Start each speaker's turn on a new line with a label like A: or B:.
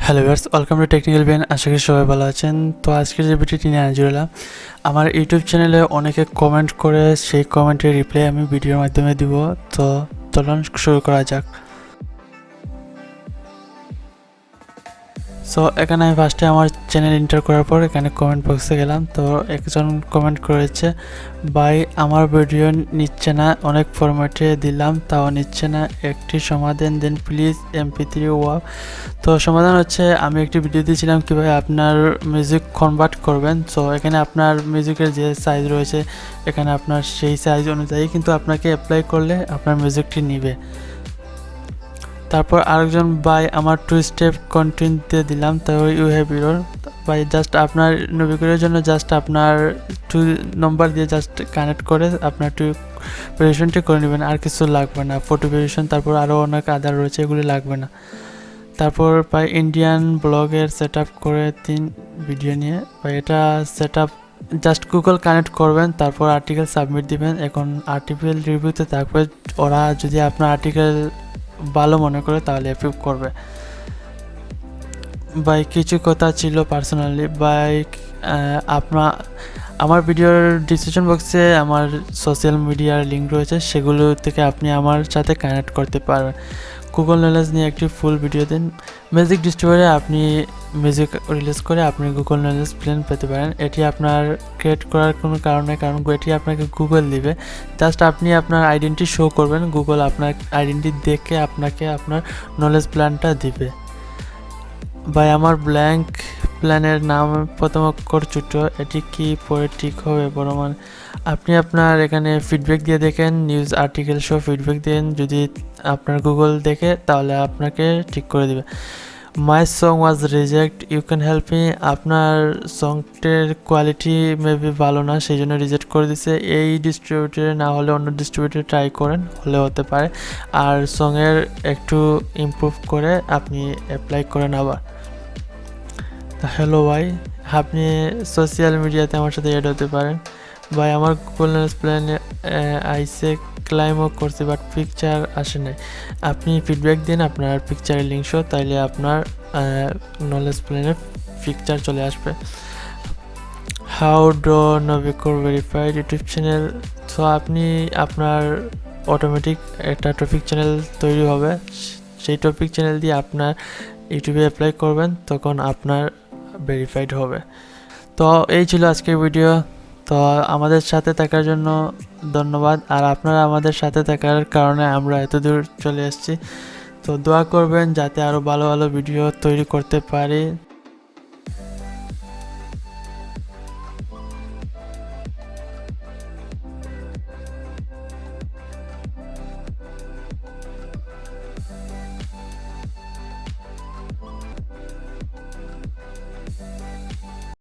A: Hello viewers, welcome to technical Ben. আশা করি সবাই ভালো আছেন। তো আজকে যে ভিডিওটি নিয়ে হাজির হলাম, আমার ইউটিউব চ্যানেলে অনেকে কমেন্ট করে, সেই কমেন্টের রিপ্লাই আমি ভিডিওর মাধ্যমে দিব। তো চলুন শুরু করা যাক। সো এখানে আমি ফার্স্টে আমার চ্যানেল এন্টার করার পর এখানে কমেন্ট বক্সে গেলাম। তো একজন কমেন্ট করেছে, ভাই আমার ভিডিও নিচ্ছে না, অনেক ফরম্যাটে দিলাম তাও নিচ্ছে না, একটি সমাধান দেন প্লিজ, MP3 ওয়াও। তো সমাধান হচ্ছে, আমি একটি ভিডিও দিয়েছিলাম কীভাবে আপনার মিউজিক কনভার্ট করবেন। সো এখানে আপনার মিউজিকের যে সাইজ রয়েছে, এখানে আপনার সেই সাইজ অনুযায়ী কিন্তু আপনাকে অ্যাপ্লাই করলে আপনার মিউজিকটি নিবে। তারপর আরেকজন ভাই আমার 2 স্টেপ কন্টিনিউ দিয়ে দিলাম, তারপর ইউ হ্যাভ ইউর ভাই জাস্ট আপনার নবীকরণের জন্য জাস্ট আপনার 2 নম্বর দিয়ে জাস্ট কানেক্ট করে আপনার 2 ভেরিয়েশনটি করে নেবেন, আর কিছু লাগবে না। ফটো ভেরিয়েশন তারপর আরও অনেক আদার রয়েছে, এগুলি লাগবে না। তারপর ভাই ইন্ডিয়ান ব্লগের সেট আপ করে 3 ভিডিও নিয়ে ভাই এটা set up just Google connect করবেন, তারপর আর্টিকেল সাবমিট দিবেন। এখন আর্টিকেল রিভিউতে থাকবে, ওরা যদি আপনার আর্টিকেল ভালো মনে করে তাহলে অ্যাপ্রুভ করবে। ভাই কিছু কথা ছিল পার্সোনালি ভাই, আমার ভিডিওর ডিসক্রিপশন বক্সে আমার সোশ্যাল মিডিয়ার লিঙ্ক রয়েছে, সেগুলো থেকে আপনি আমার সাথে কানেক্ট করতে পারবেন। গুগল নলেজ নিয়ে একটি ফুল ভিডিও দিন। মিউজিক ডিস্ট্রিবিউটারে আপনি মিউজিক রিলিজ করে আপনি গুগল নলেজ প্ল্যান পেতে পারেন। এটি আপনার ক্রিয়েট করার কোনো কারণ নেই, কারণ এটি আপনাকে গুগল দিবে। জাস্ট আপনি আপনার আইডেন্টি শো করবেন, গুগল আপনার আইডেন্টি দেখে আপনাকে আপনার নলেজ প্ল্যানটা দিবে। ভাই আমার ব্ল্যাঙ্ক প্ল্যানের নাম প্রথম অক্ষর ছোট, এটি কি পরে ঠিক হবে বড় মান? আপনি আপনার এখানে ফিডব্যাক দিয়ে দেখেন, নিউজ আর্টিকেল সহ ফিডব্যাক দেন, যদি আপনার গুগল দেখে তাহলে আপনাকে ঠিক করে দিবে। My song was reject, you can help me. আপনার সংটের কোয়ালিটি মেবি ভালো না, সেই জন্য রিজেক্ট করে দিছে। এই ডিস্ট্রিবিউটারে না হলে অন্য ডিস্ট্রিবিউটারে ট্রাই করেন, হলে হতে পারে। আর সঙের একটু ইমপ্রুভ করে আপনি অ্যাপ্লাই করেন আবার। হ্যালো ভাই, আপনি সোশ্যাল মিডিয়াতে আমার সাথে অ্যাড হতে পারেন। ভাই আমার গুগল নলেজ প্ল্যানে আইসে ক্লাইমও করছে, বাট পিকচার আসে নাই। আপনি ফিডব্যাক দিন আপনার পিকচারের লিঙ্ক শো, তাইলে আপনার নলেজ প্ল্যানে পিকচার চলে আসবে। হাউ ডো নভিকোর ভেরিফাইড ইউটিউব চ্যানেল। সো আপনি আপনার অটোমেটিক একটা টপিক চ্যানেল তৈরি হবে, সেই টপিক চ্যানেল দিয়ে আপনার ইউটিউবে অ্যাপ্লাই করবেন, তখন আপনার ভেরিফাইড হবে। তো এই ছিল আজকের ভিডিও। তো আমাদের সাথে থাকার জন্য ধন্যবাদ, আর আপনারা আমাদের সাথে থাকার কারণে আমরা এত দূর চলে এসেছি। তো দোয়া করবেন যাতে আরও ভালো ভালো ভিডিও তৈরি করতে পারি।